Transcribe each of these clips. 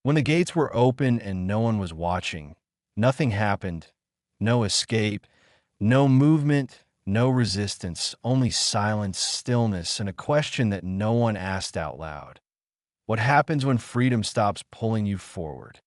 When the gates were open and no one was watching, nothing happened. No escape, no movement, no resistance, only silence, stillness, and a question that no one asked out loud. What happens when freedom stops pulling you forward?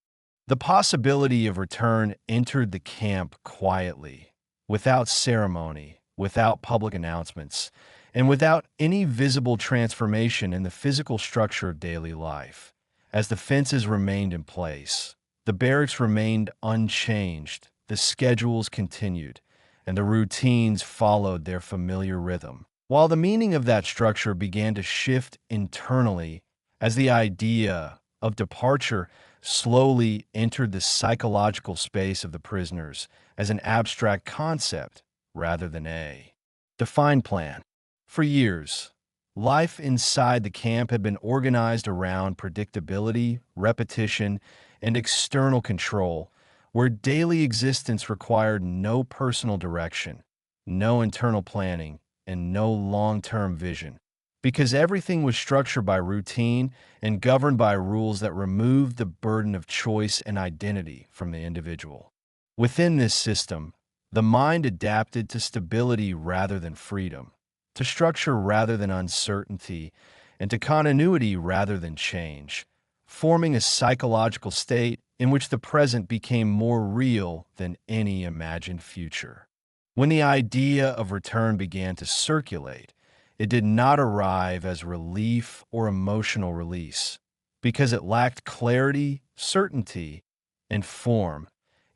The possibility of return entered the camp quietly, without ceremony, without public announcements, and without any visible transformation in the physical structure of daily life. As the fences remained in place, the barracks remained unchanged, the schedules continued, and the routines followed their familiar rhythm. While the meaning of that structure began to shift internally as the idea of departure slowly entered the psychological space of the prisoners as an abstract concept rather than a defined plan. For years, life inside the camp had been organized around predictability, repetition, and external control, where daily existence required no personal direction, no internal planning, and no long-term vision. Because everything was structured by routine and governed by rules that removed the burden of choice and identity from the individual. Within this system, the mind adapted to stability rather than freedom, to structure rather than uncertainty, and to continuity rather than change, forming a psychological state in which the present became more real than any imagined future. When the idea of return began to circulate, it did not arrive as relief or emotional release, because it lacked clarity, certainty, and form,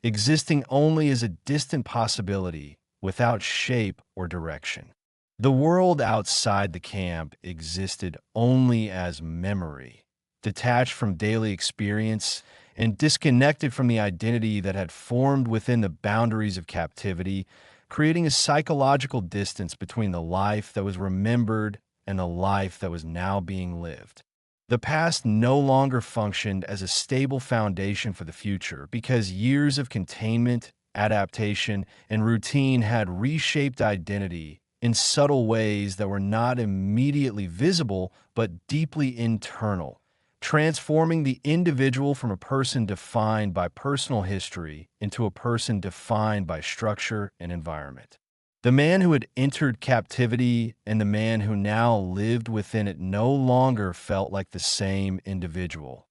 existing only as a distant possibility without shape or direction. The world outside the camp existed only as memory, detached from daily experience and disconnected from the identity that had formed within the boundaries of captivity, creating a psychological distance between the life that was remembered and the life that was now being lived. The past no longer functioned as a stable foundation for the future because years of containment, adaptation, and routine had reshaped identity in subtle ways that were not immediately visible but deeply internal, transforming the individual from a person defined by personal history into a person defined by structure and environment. The man who had entered captivity and the man who now lived within it no longer felt like the same individual,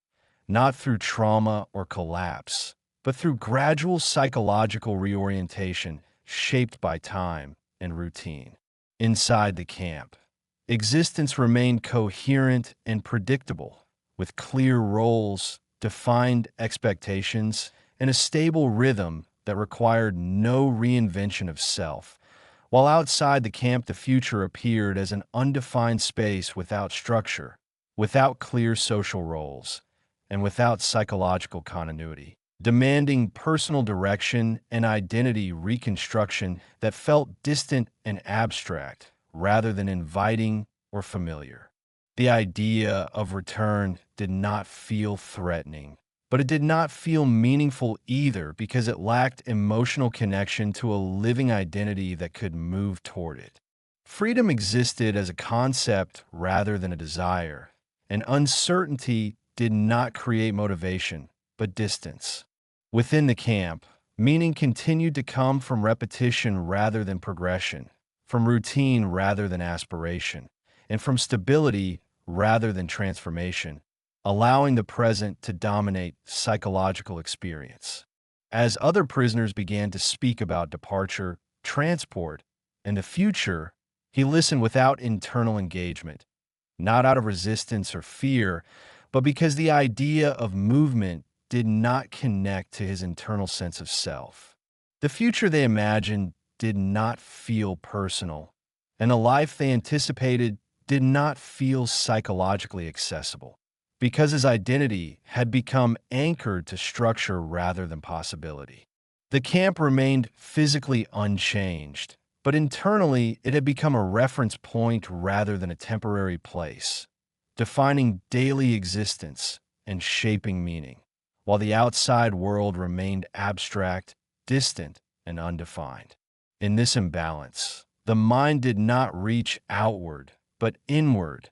not through trauma or collapse, but through gradual psychological reorientation shaped by time and routine. Inside the camp, existence remained coherent and predictable, with clear roles, defined expectations, and a stable rhythm that required no reinvention of self. While outside the camp, the future appeared as an undefined space without structure, without clear social roles, and without psychological continuity, demanding personal direction and identity reconstruction that felt distant and abstract rather than inviting or familiar. The idea of return did not feel threatening, but it did not feel meaningful either because it lacked emotional connection to a living identity that could move toward it. Freedom existed as a concept rather than a desire, and uncertainty did not create motivation, but distance. Within the camp, meaning continued to come from repetition rather than progression, from routine rather than aspiration, and from stability rather than transformation, allowing the present to dominate psychological experience. As other prisoners began to speak about departure, transport, and the future, he listened without internal engagement, not out of resistance or fear, but because the idea of movement did not connect to his internal sense of self. The future they imagined did not feel personal, and the life they anticipated did not feel psychologically accessible, because his identity had become anchored to structure rather than possibility. The camp remained physically unchanged, but internally it had become a reference point rather than a temporary place, defining daily existence and shaping meaning, while the outside world remained abstract, distant, and undefined. In this imbalance, the mind did not reach outward, but inward,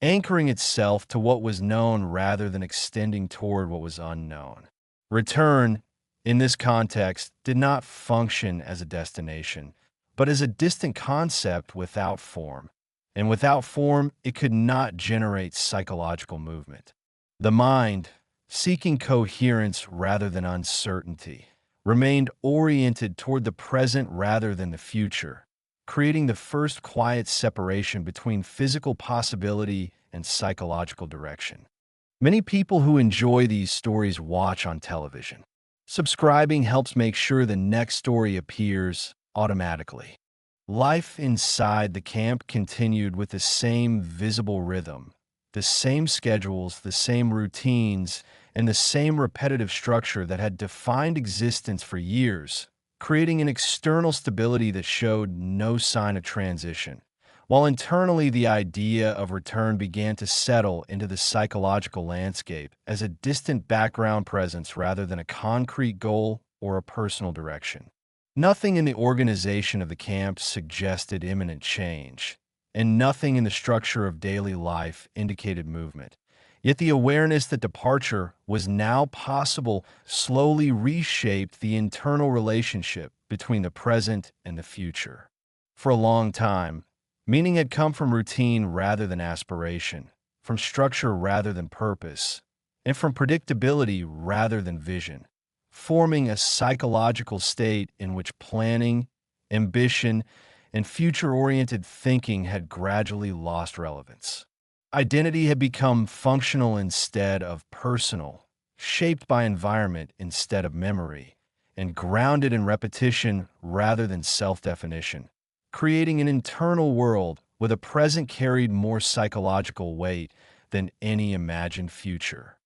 anchoring itself to what was known rather than extending toward what was unknown. Return, in this context, did not function as a destination, but as a distant concept without form. And without form, it could not generate psychological movement. The mind, seeking coherence rather than uncertainty, remained oriented toward the present rather than the future, creating the first quiet separation between physical possibility and psychological direction. Many people who enjoy these stories watch on television. Subscribing helps make sure the next story appears automatically. Life inside the camp continued with the same visible rhythm, the same schedules, the same routines, and the same repetitive structure that had defined existence for years, creating an external stability that showed no sign of transition, while internally the idea of return began to settle into the psychological landscape as a distant background presence rather than a concrete goal or a personal direction. Nothing in the organization of the camp suggested imminent change, and nothing in the structure of daily life indicated movement. Yet the awareness that departure was now possible slowly reshaped the internal relationship between the present and the future. For a long time, meaning had come from routine rather than aspiration, from structure rather than purpose, and from predictability rather than vision, forming a psychological state in which planning, ambition, and future-oriented thinking had gradually lost relevance. Identity had become functional instead of personal, shaped by environment instead of memory, and grounded in repetition rather than self-definition, creating an internal world where the present carried more psychological weight than any imagined future.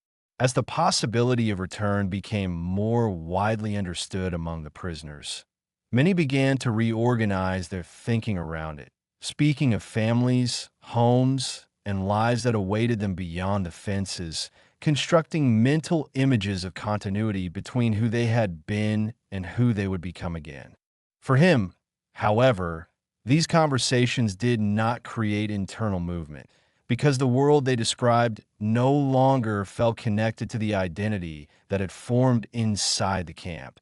As the possibility of return became more widely understood among the prisoners, many began to reorganize their thinking around it, speaking of families, homes, and lives that awaited them beyond the fences, constructing mental images of continuity between who they had been and who they would become again. For him, however, these conversations did not create internal movement, because the world they described no longer felt connected to the identity that had formed inside the camp,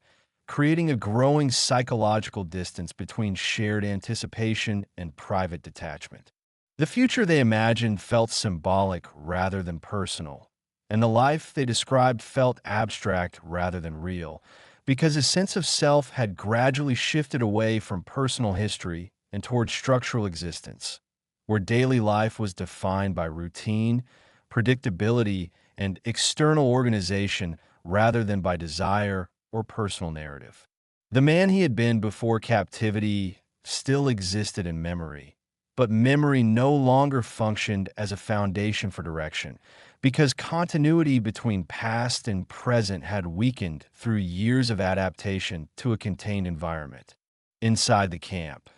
creating a growing psychological distance between shared anticipation and private detachment. The future they imagined felt symbolic rather than personal, and the life they described felt abstract rather than real, because a sense of self had gradually shifted away from personal history and toward structural existence, where daily life was defined by routine, predictability, and external organization rather than by desire or personal narrative. The man he had been before captivity still existed in memory, but memory no longer functioned as a foundation for direction, because continuity between past and present had weakened through years of adaptation to a contained environment. Inside the camp,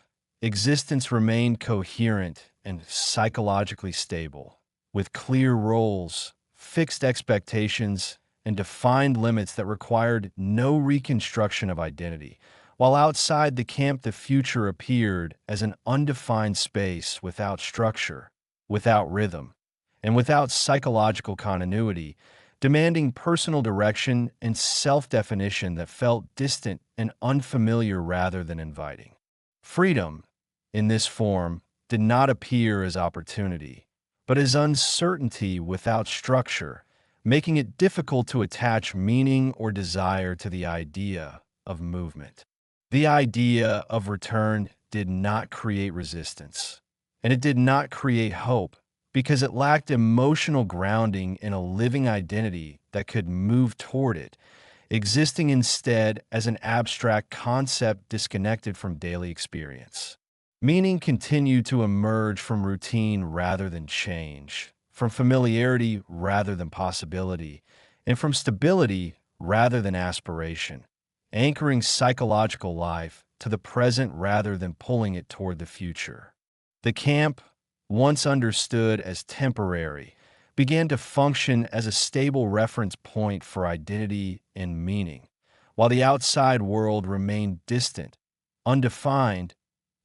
existence remained coherent and psychologically stable, with clear roles, fixed expectations, and defined limits that required no reconstruction of identity, while outside the camp the future appeared as an undefined space without structure, without rhythm, and without psychological continuity, demanding personal direction and self-definition that felt distant and unfamiliar rather than inviting. Freedom, in this form, did not appear as opportunity, but as uncertainty without structure, making it difficult to attach meaning or desire to the idea of movement. The idea of return did not create resistance, and it did not create hope, because it lacked emotional grounding in a living identity that could move toward it, existing instead as an abstract concept disconnected from daily experience. Meaning continued to emerge from routine rather than change, from familiarity rather than possibility, and from stability rather than aspiration, anchoring psychological life to the present rather than pulling it toward the future. The camp, once understood as temporary, began to function as a stable reference point for identity and meaning, while the outside world remained distant, undefined,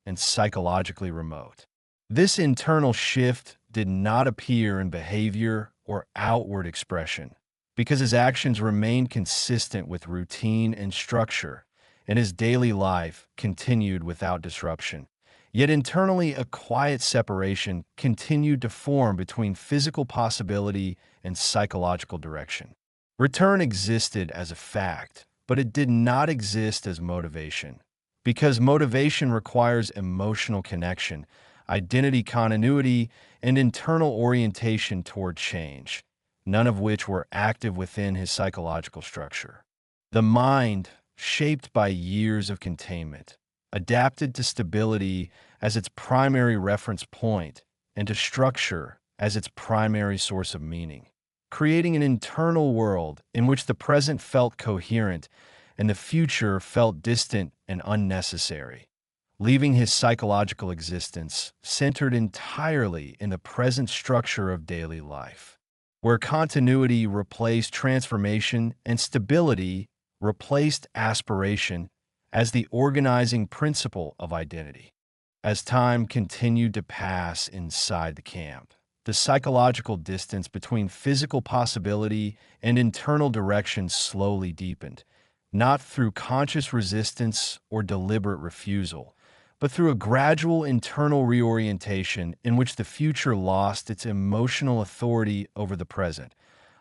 and psychologically remote. This internal shift did not appear in behavior or outward expression, because his actions remained consistent with routine and structure, and his daily life continued without disruption. Yet internally, a quiet separation continued to form between physical possibility and psychological direction. Return existed as a fact, but it did not exist as motivation. Because motivation requires emotional connection, identity continuity, and internal orientation toward change, none of which were active within his psychological structure. The mind, shaped by years of containment, adapted to stability as its primary reference point and to structure as its primary source of meaning, creating an internal world in which the present felt coherent and the future felt distant and unnecessary, leaving his psychological existence centered entirely in the present structure of daily life, where continuity replaced transformation and stability replaced aspiration as the organizing principle of identity. As time continued to pass inside the camp, the psychological distance between physical possibility and internal direction slowly deepened, not through conscious resistance or deliberate refusal, but through a gradual internal reorientation in which the future lost its emotional authority over the present,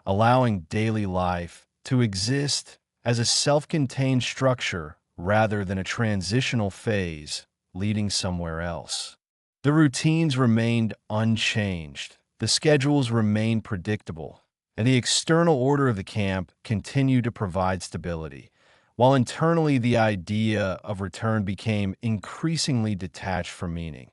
allowing daily life to exist as a self-contained structure rather than a transitional phase leading somewhere else. The routines remained unchanged, the schedules remained predictable, and the external order of the camp continued to provide stability, while internally the idea of return became increasingly detached from meaning,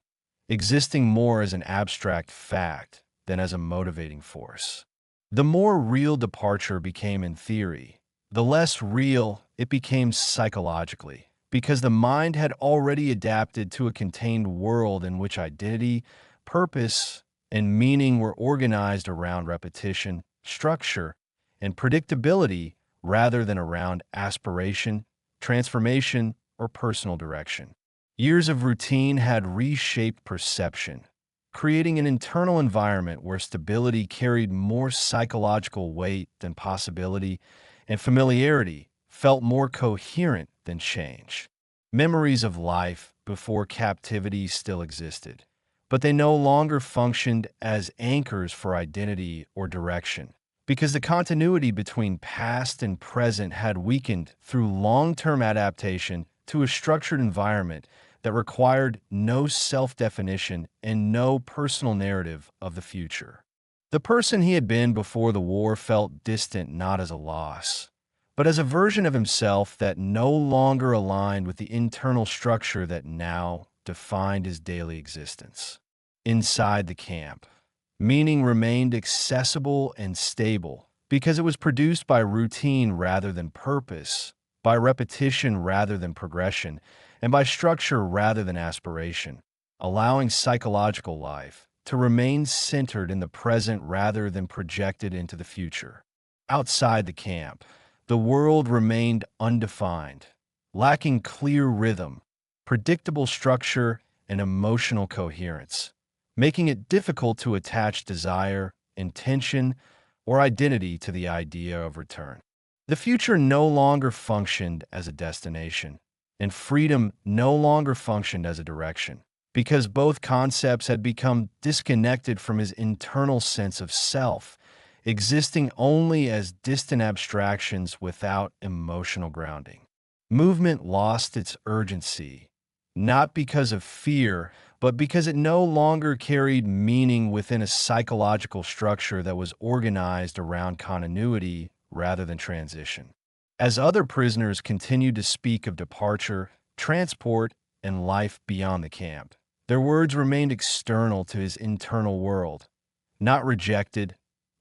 existing more as an abstract fact than as a motivating force. The more real departure became in theory, the less real it became psychologically, because the mind had already adapted to a contained world in which identity, purpose, and meaning were organized around repetition, structure, and predictability rather than around aspiration, transformation, or personal direction. Years of routine had reshaped perception, creating an internal environment where stability carried more psychological weight than possibility, and familiarity felt more coherent than change. Memories of life before captivity still existed, but they no longer functioned as anchors for identity or direction, because the continuity between past and present had weakened through long-term adaptation to a structured environment that required no self-definition and no personal narrative of the future. The person he had been before the war felt distant not as a loss, but as a version of himself that no longer aligned with the internal structure that now defined his daily existence. Inside the camp, meaning remained accessible and stable because it was produced by routine rather than purpose, by repetition rather than progression, and by structure rather than aspiration, allowing psychological life to remain centered in the present rather than projected into the future. Outside the camp, the world remained undefined, lacking clear rhythm, predictable structure, and emotional coherence, making it difficult to attach desire, intention, or identity to the idea of return. The future no longer functioned as a destination, and freedom no longer functioned as a direction, because both concepts had become disconnected from his internal sense of self, existing only as distant abstractions without emotional grounding. Movement lost its urgency, not because of fear, but because it no longer carried meaning within a psychological structure that was organized around continuity rather than transition. As other prisoners continued to speak of departure, transport, and life beyond the camp, their words remained external to his internal world, not rejected,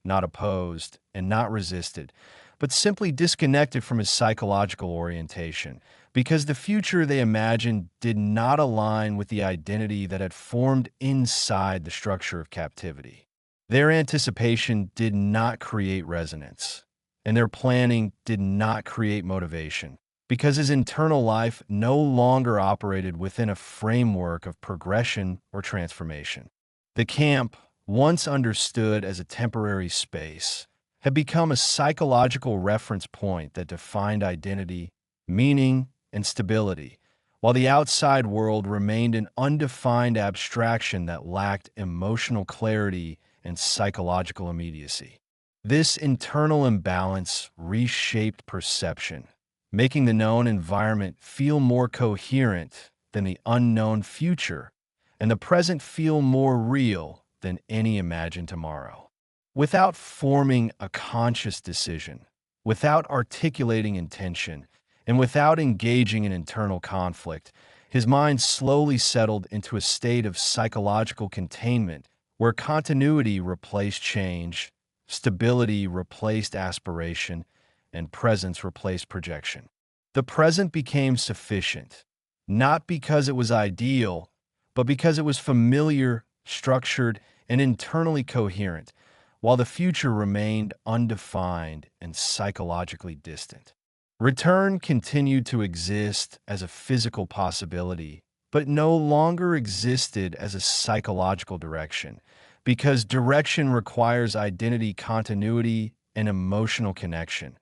not opposed, and not resisted, but simply disconnected from his psychological orientation, because the future they imagined did not align with the identity that had formed inside the structure of captivity. Their anticipation did not create resonance, and their planning did not create motivation, because his internal life no longer operated within a framework of progression or transformation. The camp, once understood as a temporary space, had become a psychological reference point that defined identity, meaning, and stability, while the outside world remained an undefined abstraction that lacked emotional clarity and psychological immediacy. This internal imbalance reshaped perception, making the known environment feel more coherent than the unknown future, and the present feel more real than any imagined tomorrow. Without forming a conscious decision, without articulating intention, and without engaging in internal conflict, his mind slowly settled into a state of psychological containment where continuity replaced change, stability replaced aspiration, and presence replaced projection. The present became sufficient, not because it was ideal, but because it was familiar, structured, and internally coherent, while the future remained undefined and psychologically distant. Return continued to exist as a physical possibility, but no longer existed as a psychological direction, because direction requires identity continuity and emotional connection,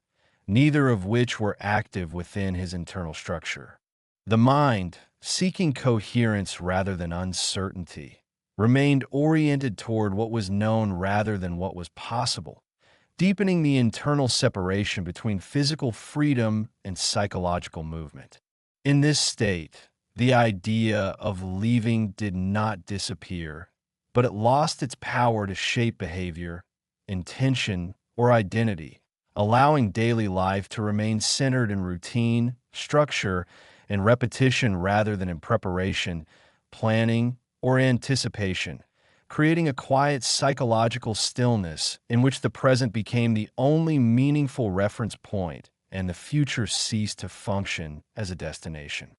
neither of which were active within his internal structure. The mind, seeking coherence rather than uncertainty, remained oriented toward what was known rather than what was possible, deepening the internal separation between physical freedom and psychological movement. In this state, the idea of leaving did not disappear, but it lost its power to shape behavior, intention, or identity, allowing daily life to remain centered in routine, structure, and repetition rather than in preparation, planning, or anticipation, creating a quiet psychological stillness in which the present became the only meaningful reference point and the future ceased to function as a destination.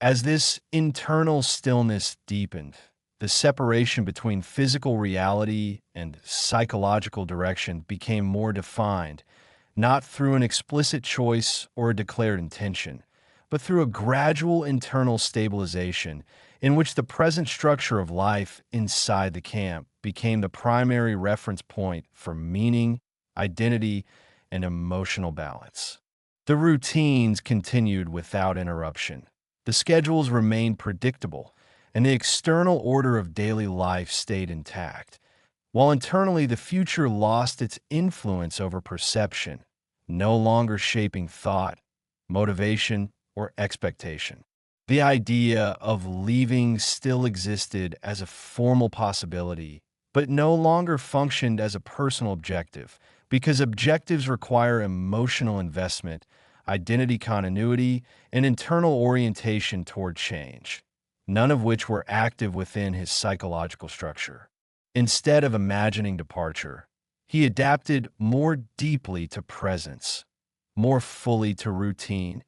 As this internal stillness deepened, the separation between physical reality and psychological direction became more defined, not through an explicit choice or a declared intention, but through a gradual internal stabilization in which the present structure of life inside the camp became the primary reference point for meaning, identity, and emotional balance. The routines continued without interruption. The schedules remained predictable, and the external order of daily life stayed intact, while internally the future lost its influence over perception, no longer shaping thought, motivation, or expectation. The idea of leaving still existed as a formal possibility, but no longer functioned as a personal objective, because objectives require emotional investment, identity continuity, and internal orientation toward change, none of which were active within his psychological structure. Instead of imagining departure, he adapted more deeply to presence, more fully to routine,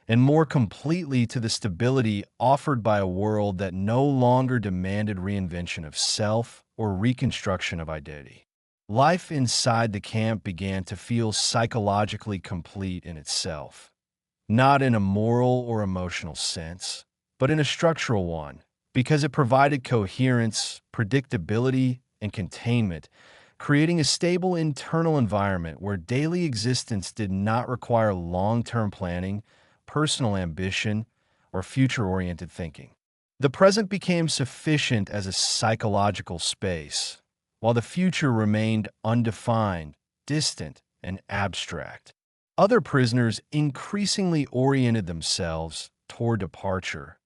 and more completely to the stability offered by a world that no longer demanded reinvention of self or reconstruction of identity. Life inside the camp began to feel psychologically complete in itself, not in a moral or emotional sense, but in a structural one, because it provided coherence, predictability, and containment, creating a stable internal environment where daily existence did not require long-term planning, personal ambition, or future-oriented thinking. The present became sufficient as a psychological space, while the future remained undefined, distant, and abstract. Other prisoners increasingly oriented themselves toward departure,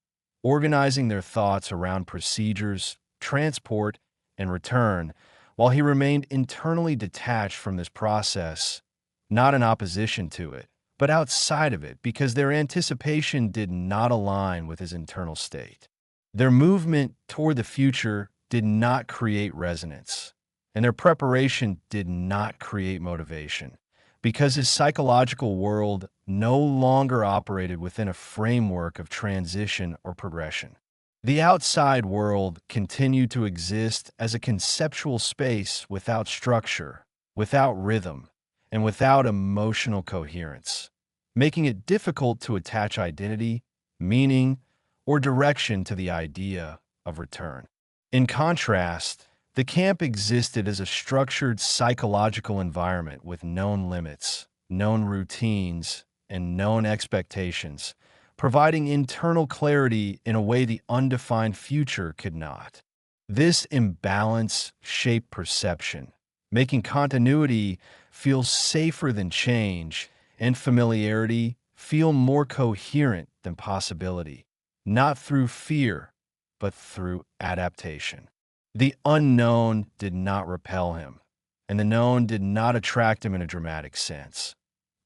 organizing their thoughts around procedures, transport, and return, while he remained internally detached from this process, not in opposition to it, but outside of it because their anticipation did not align with his internal state. Their movement toward the future did not create resonance, and their preparation did not create motivation, because his psychological world no longer operated within a framework of transition or progression. The outside world continued to exist as a conceptual space without structure, without rhythm, and without emotional coherence, making it difficult to attach identity, meaning, or direction to the idea of return. In contrast, The camp existed as a structured psychological environment with known limits, known routines, and known expectations, providing internal clarity in a way the undefined future could not. This imbalance shaped perception, making continuity feel safer than change and familiarity feel more coherent than possibility, not through fear, but through adaptation. The unknown did not repel him, and the known did not attract him in a dramatic sense.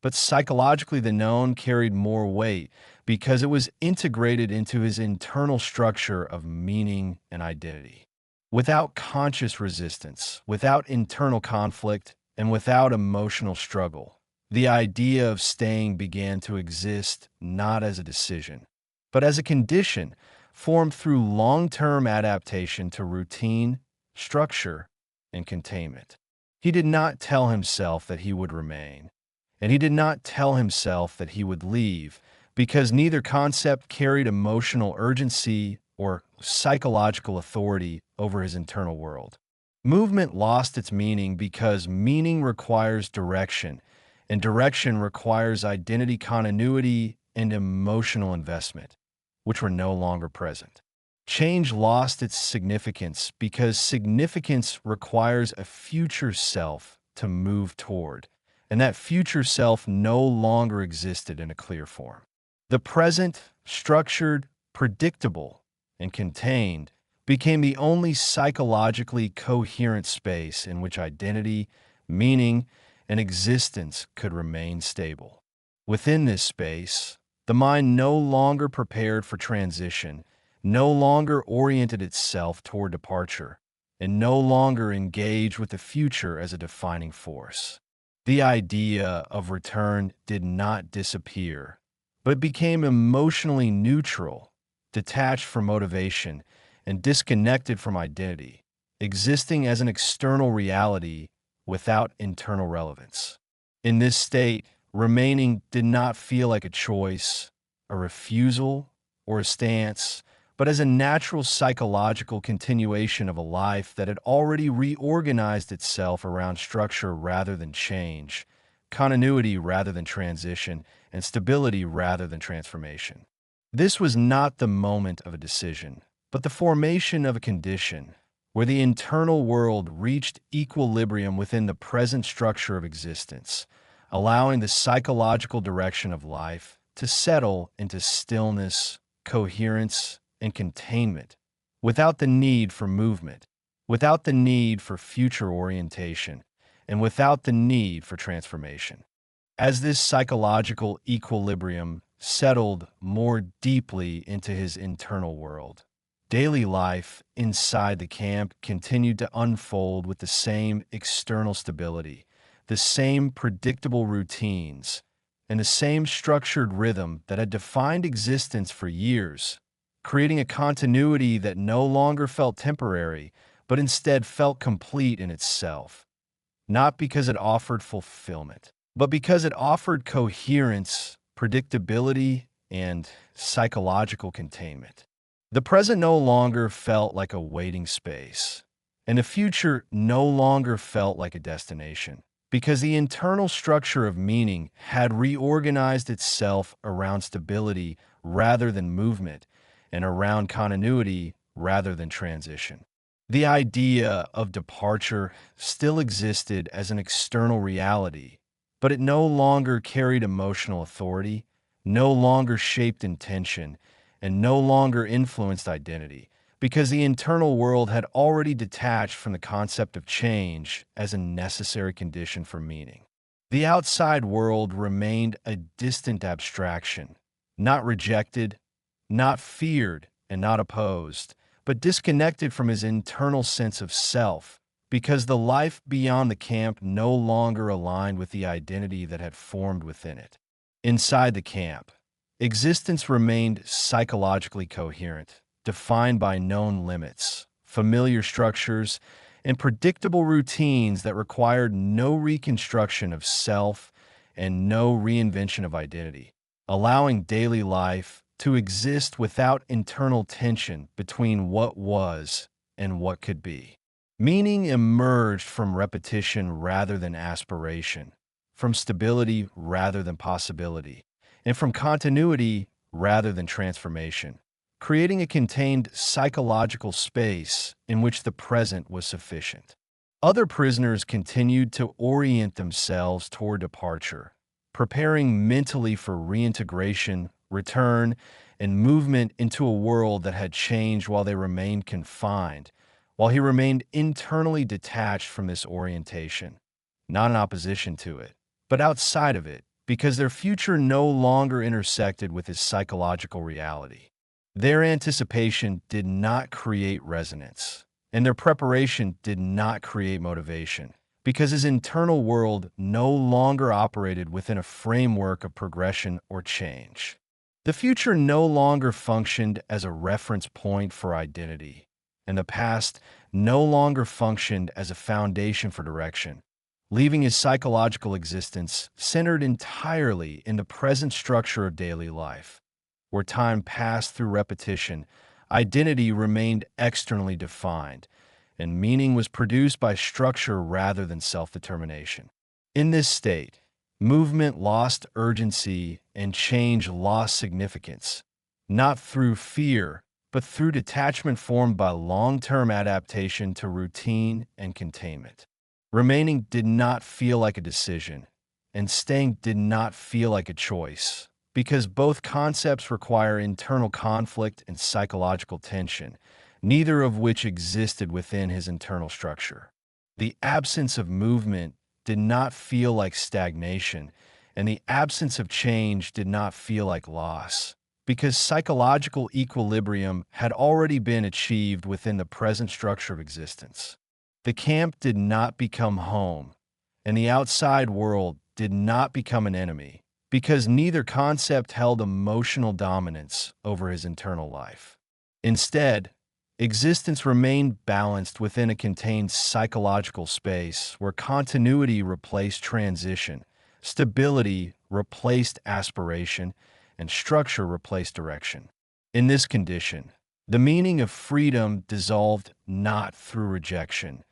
But psychologically, the known carried more weight because it was integrated into his internal structure of meaning and identity. Without conscious resistance, without internal conflict, and without emotional struggle, the idea of staying began to exist not as a decision, but as a condition formed through long-term adaptation to routine, structure, and containment. He did not tell himself that he would remain, and he did not tell himself that he would leave, because neither concept carried emotional urgency or psychological authority over his internal world. Movement lost its meaning because meaning requires direction, and direction requires identity continuity and emotional investment, which were no longer present. Change lost its significance because significance requires a future self to move toward, and that future self no longer existed in a clear form. The present, structured, predictable, and contained, became the only psychologically coherent space in which identity, meaning, and existence could remain stable. Within this space, the mind no longer prepared for transition, no longer oriented itself toward departure, and no longer engaged with the future as a defining force. The idea of return did not disappear, but became emotionally neutral, detached from motivation, and disconnected from identity, existing as an external reality without internal relevance. In this state, remaining did not feel like a choice, a refusal, or a stance, but as a natural psychological continuation of a life that had already reorganized itself around structure rather than change, continuity rather than transition, and stability rather than transformation. This was not the moment of a decision, but the formation of a condition where the internal world reached equilibrium within the present structure of existence, allowing the psychological direction of life to settle into stillness, coherence, and containment, without the need for movement, without the need for future orientation, and without the need for transformation. As this psychological equilibrium settled more deeply into his internal world, daily life inside the camp continued to unfold with the same external stability, the same predictable routines, and the same structured rhythm that had defined existence for years, creating a continuity that no longer felt temporary, but instead felt complete in itself, not because it offered fulfillment, but because it offered coherence, predictability, and psychological containment. The present no longer felt like a waiting space, and the future no longer felt like a destination, because the internal structure of meaning had reorganized itself around stability rather than movement, and around continuity rather than transition. The idea of departure still existed as an external reality, but it no longer carried emotional authority, no longer shaped intention, and no longer influenced identity, because the internal world had already detached from the concept of change as a necessary condition for meaning. The outside world remained a distant abstraction, not rejected, not feared, and not opposed, but disconnected from his internal sense of self, because the life beyond the camp no longer aligned with the identity that had formed within it. Inside the camp, existence remained psychologically coherent, defined by known limits, familiar structures, and predictable routines that required no reconstruction of self and no reinvention of identity, allowing daily life to exist without internal tension between what was and what could be. Meaning emerged from repetition rather than aspiration, from stability rather than possibility, and from continuity rather than transformation, creating a contained psychological space in which the present was sufficient. Other prisoners continued to orient themselves toward departure, preparing mentally for reintegration, return, and movement into a world that had changed while they remained confined, while he remained internally detached from this orientation, not in opposition to it, but outside of it, because their future no longer intersected with his psychological reality. Their anticipation did not create resonance, and their preparation did not create motivation, because his internal world no longer operated within a framework of progression or change. The future no longer functioned as a reference point for identity, and the past no longer functioned as a foundation for direction, leaving his psychological existence centered entirely in the present structure of daily life. Where time passed through repetition, identity remained externally defined, and meaning was produced by structure rather than self-determination. In this state, movement lost urgency and change lost significance, not through fear, but through detachment formed by long-term adaptation to routine and containment. Remaining did not feel like a decision, and staying did not feel like a choice, because both concepts require internal conflict and psychological tension, neither of which existed within his internal structure. The absence of movement did not feel like stagnation, and the absence of change did not feel like loss, because psychological equilibrium had already been achieved within the present structure of existence. The camp did not become home, and the outside world did not become an enemy, because neither concept held emotional dominance over his internal life. Instead, existence remained balanced within a contained psychological space where continuity replaced transition, stability replaced aspiration, and structure replaced direction. In this condition, the meaning of freedom dissolved not through rejection,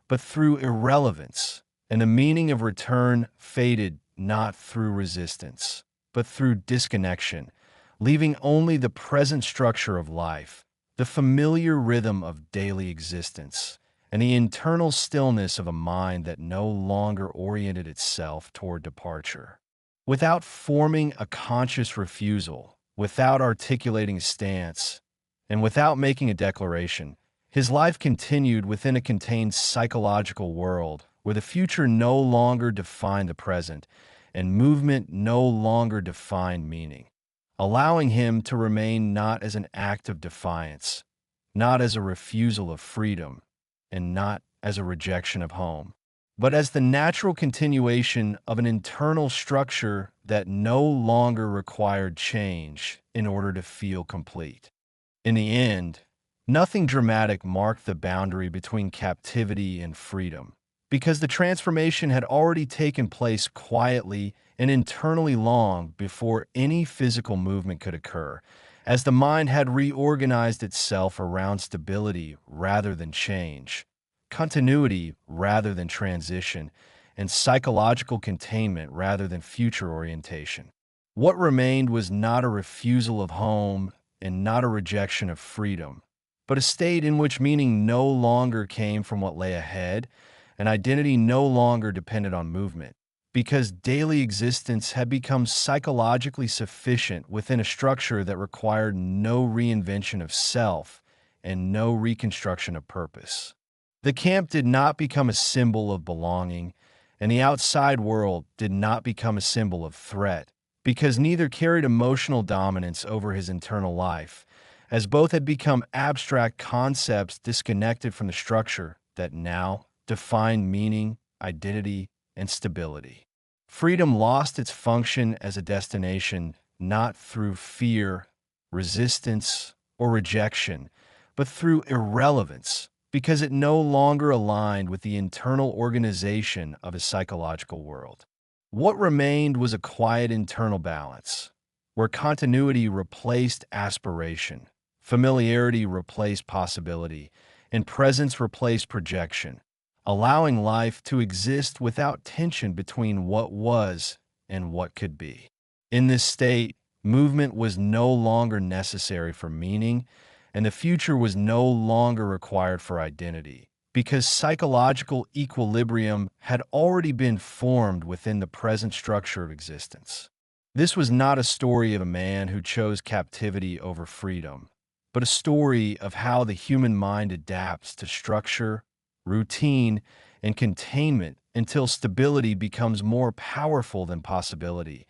but through irrelevance, and the meaning of return faded not through resistance, but through disconnection, leaving only the present structure of life, the familiar rhythm of daily existence, and the internal stillness of a mind that no longer oriented itself toward departure. Without forming a conscious refusal, without articulating a stance, and without making a declaration, his life continued within a contained psychological world where the future no longer defined the present and movement no longer defined meaning, allowing him to remain not as an act of defiance, not as a refusal of freedom, and not as a rejection of home, but as the natural continuation of an internal structure that no longer required change in order to feel complete. In the end, nothing dramatic marked the boundary between captivity and freedom, because the transformation had already taken place quietly and internally long before any physical movement could occur, as the mind had reorganized itself around stability rather than change, continuity rather than transition, and psychological containment rather than future orientation. What remained was not a refusal of home and not a rejection of freedom, but a state in which meaning no longer came from what lay ahead, and identity no longer depended on movement, because daily existence had become psychologically sufficient within a structure that required no reinvention of self and no reconstruction of purpose. The camp did not become a symbol of belonging, and the outside world did not become a symbol of threat, because neither carried emotional dominance over his internal life, as both had become abstract concepts disconnected from the structure that now defined meaning, identity, and stability. Freedom lost its function as a destination not through fear, resistance, or rejection, but through irrelevance, because it no longer aligned with the internal organization of his psychological world. What remained was a quiet internal balance, where continuity replaced aspiration, familiarity replaced possibility, and presence replaced projection, allowing life to exist without tension between what was and what could be. In this state, movement was no longer necessary for meaning, and the future was no longer required for identity, because psychological equilibrium had already been formed within the present structure of existence. This was not a story of a man who chose captivity over freedom, but a story of how the human mind adapts to structure, routine, and containment until stability becomes more powerful than possibility,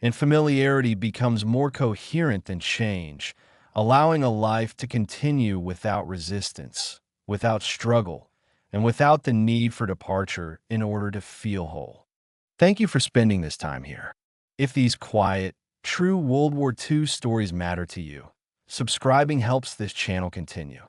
and familiarity becomes more coherent than change, allowing a life to continue without resistance, without struggle, and without the need for departure in order to feel whole. Thank you for spending this time here. If these quiet, true World War II stories matter to you, subscribing helps this channel continue.